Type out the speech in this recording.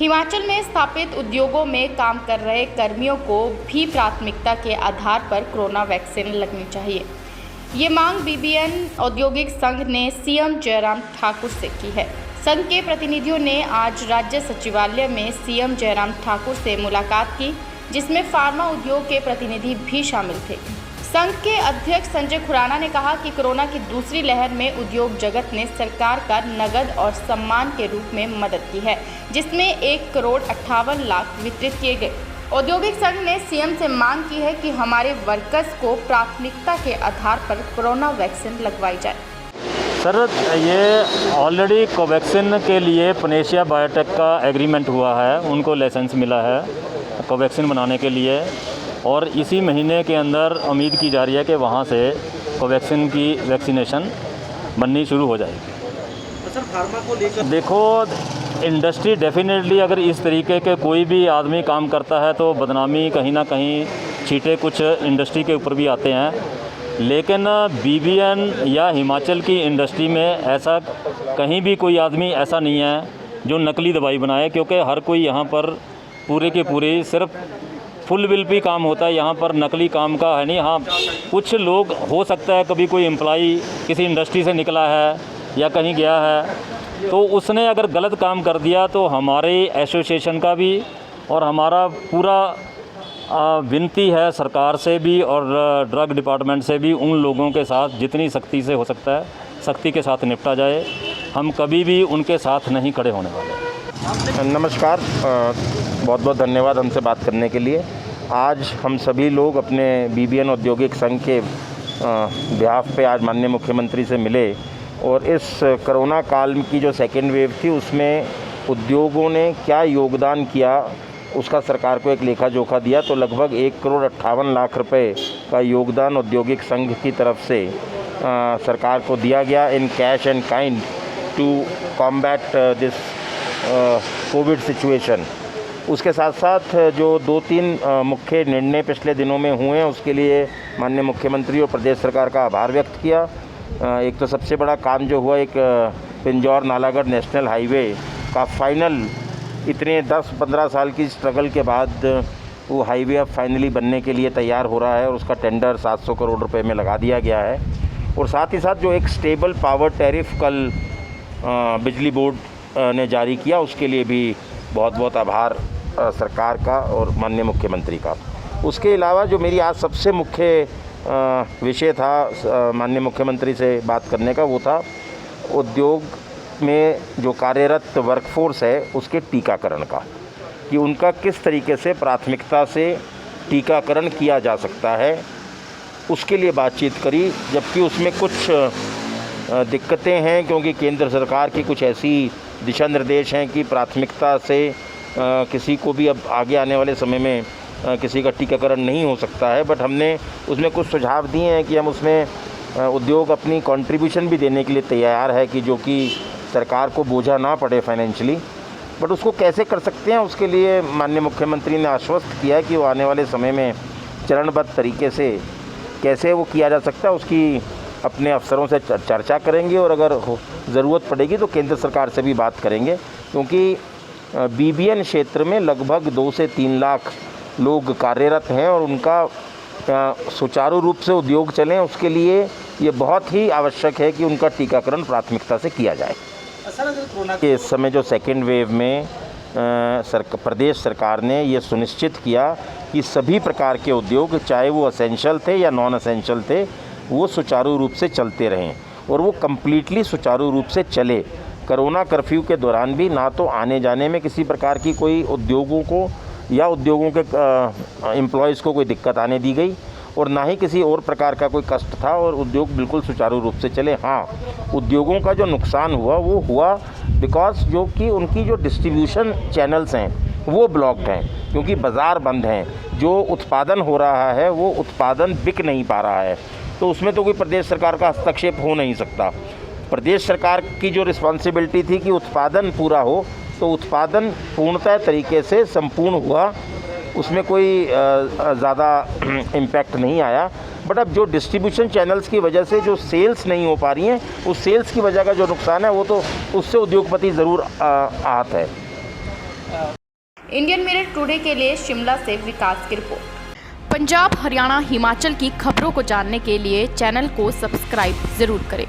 हिमाचल में स्थापित उद्योगों में काम कर रहे कर्मियों को भी प्राथमिकता के आधार पर कोरोना वैक्सीन लगनी चाहिए। ये मांग बीबीएन औद्योगिक संघ ने सीएम जयराम ठाकुर से की है। संघ के प्रतिनिधियों ने आज राज्य सचिवालय में सीएम जयराम ठाकुर से मुलाकात की, जिसमें फार्मा उद्योग के प्रतिनिधि भी शामिल थे। संघ के अध्यक्ष संजय खुराना ने कहा कि कोरोना की दूसरी लहर में उद्योग जगत ने सरकार का नगद और सम्मान के रूप में मदद की है, जिसमें 1,58,00,000 वितरित किए गए। औद्योगिक संघ ने सीएम से मांग की है कि हमारे वर्कर्स को प्राथमिकता के आधार पर कोरोना वैक्सीन लगवाई जाए। सर, ये ऑलरेडी कोवैक्सीन के लिए पनेशिया बायोटेक का एग्रीमेंट हुआ है, उनको लाइसेंस मिला है कोवैक्सीन बनाने के लिए, और इसी महीने के अंदर उम्मीद की जा रही है कि वहाँ से कोवैक्सीन की वैक्सीनेशन बननी शुरू हो जाएगी। तो सर, फार्मा को लेकर देखो, इंडस्ट्री डेफिनेटली अगर इस तरीके के कोई भी आदमी काम करता है तो बदनामी कहीं ना कहीं छींटे कुछ इंडस्ट्री के ऊपर भी आते हैं, लेकिन बीबीएन या हिमाचल की इंडस्ट्री में ऐसा कहीं भी कोई आदमी ऐसा नहीं है जो नकली दवाई बनाए, क्योंकि हर कोई यहाँ पर पूरे के पूरे सिर्फ फुल बिल पे काम होता है, यहाँ पर नकली काम का है नहीं। हाँ, कुछ लोग हो सकता है कभी कोई एम्प्लॉई किसी इंडस्ट्री से निकला है या कहीं गया है तो उसने अगर गलत काम कर दिया तो हमारे एसोसिएशन का भी और हमारा पूरा विनती है सरकार से भी और ड्रग डिपार्टमेंट से भी, उन लोगों के साथ जितनी सख्ती से हो सकता है सख्ती के साथ निपटा जाए। हम कभी भी उनके साथ नहीं खड़े होने वाले। नमस्कार, बहुत बहुत धन्यवाद हमसे बात करने के लिए। आज हम सभी लोग अपने बीबीएन औद्योगिक संघ के बिहाफ पे आज माननीय मुख्यमंत्री से मिले और इस कोरोना काल की जो सेकेंड वेव थी उसमें उद्योगों ने क्या योगदान किया उसका सरकार को एक लेखा जोखा दिया। तो लगभग 1,58,00,000 रुपये का योगदान औद्योगिक संघ की तरफ से सरकार को दिया गया in cash and kind to combat this Covid situation. उसके साथ साथ जो 2-3 मुख्य निर्णय पिछले दिनों में हुए हैं उसके लिए माननीय मुख्यमंत्री और प्रदेश सरकार का आभार व्यक्त किया। एक तो सबसे बड़ा काम जो हुआ, एक पिंजौर नालागढ़ नेशनल हाईवे का फाइनल, इतने 10-15 साल की स्ट्रगल के बाद वो हाईवे अब फाइनली बनने के लिए तैयार हो रहा है और उसका टेंडर 700 करोड़ रुपए में लगा दिया गया है। और साथ ही साथ जो एक स्टेबल पावर टैरिफ कल बिजली बोर्ड ने जारी किया, उसके लिए भी बहुत बहुत आभार सरकार का और माननीय मुख्यमंत्री का। उसके अलावा जो मेरी आज सबसे मुख्य विषय था माननीय मुख्यमंत्री से बात करने का, वो था उद्योग में जो कार्यरत वर्कफोर्स है उसके टीकाकरण का, कि उनका किस तरीके से प्राथमिकता से टीकाकरण किया जा सकता है, उसके लिए बातचीत करी। जबकि उसमें कुछ दिक्कतें हैं, क्योंकि केंद्र सरकार की कुछ ऐसी दिशा निर्देश हैं कि प्राथमिकता से किसी को भी अब आगे आने वाले समय में किसी का टीकाकरण नहीं हो सकता है। बट हमने उसमें कुछ सुझाव दिए हैं कि हम उसमें उद्योग अपनी कंट्रीब्यूशन भी देने के लिए तैयार है, कि जो कि सरकार को बोझा ना पड़े फाइनेंशियली। बट उसको कैसे कर सकते हैं, उसके लिए माननीय मुख्यमंत्री ने आश्वस्त किया है कि वो आने वाले समय में चरणबद्ध तरीके से कैसे वो किया जा सकता है उसकी अपने अफसरों से चर्चा करेंगे, और अगर ज़रूरत पड़ेगी तो केंद्र सरकार से भी बात करेंगे। क्योंकि बीबीएन क्षेत्र में लगभग 2 से 3 लाख लोग कार्यरत हैं और उनका सुचारू रूप से उद्योग चलें, उसके लिए ये बहुत ही आवश्यक है कि उनका टीकाकरण प्राथमिकता से किया जाए। इस समय जो सेकेंड वेव में प्रदेश सरकार ने ये सुनिश्चित किया कि सभी प्रकार के उद्योग, चाहे वो असेंशियल थे या नॉन असेंशियल थे, वो सुचारू रूप से चलते रहें और वो कम्प्लीटली सुचारू रूप से चले। कोरोना कर्फ्यू के दौरान भी ना तो आने जाने में किसी प्रकार की कोई उद्योगों को या उद्योगों के एम्प्लॉयज़ को कोई दिक्कत आने दी गई और ना ही किसी और प्रकार का कोई कष्ट था, और उद्योग बिल्कुल सुचारू रूप से चले। हाँ, उद्योगों का जो नुकसान हुआ वो हुआ बिकॉज जो कि उनकी जो डिस्ट्रीब्यूशन चैनल्स हैं वो ब्लॉक्ड हैं, क्योंकि बाज़ार बंद हैं। जो उत्पादन हो रहा है वो उत्पादन बिक नहीं पा रहा है, तो उसमें तो कोई प्रदेश सरकार का हस्तक्षेप हो नहीं सकता। प्रदेश सरकार की जो रिस्पॉन्सिबिलिटी थी कि उत्पादन पूरा हो, तो उत्पादन पूर्णतः तरीके से संपूर्ण हुआ, उसमें कोई ज़्यादा इम्पैक्ट नहीं आया। बट अब जो डिस्ट्रीब्यूशन चैनल्स की वजह से जो सेल्स नहीं हो पा रही हैं, उस सेल्स की वजह का जो नुकसान है वो तो उससे उद्योगपति ज़रूर आहत है। इंडियन मिरर टुडे के लिए शिमला से विकास की रिपोर्ट। पंजाब, हरियाणा, हिमाचल की खबरों को जानने के लिए चैनल को सब्सक्राइब जरूर करें।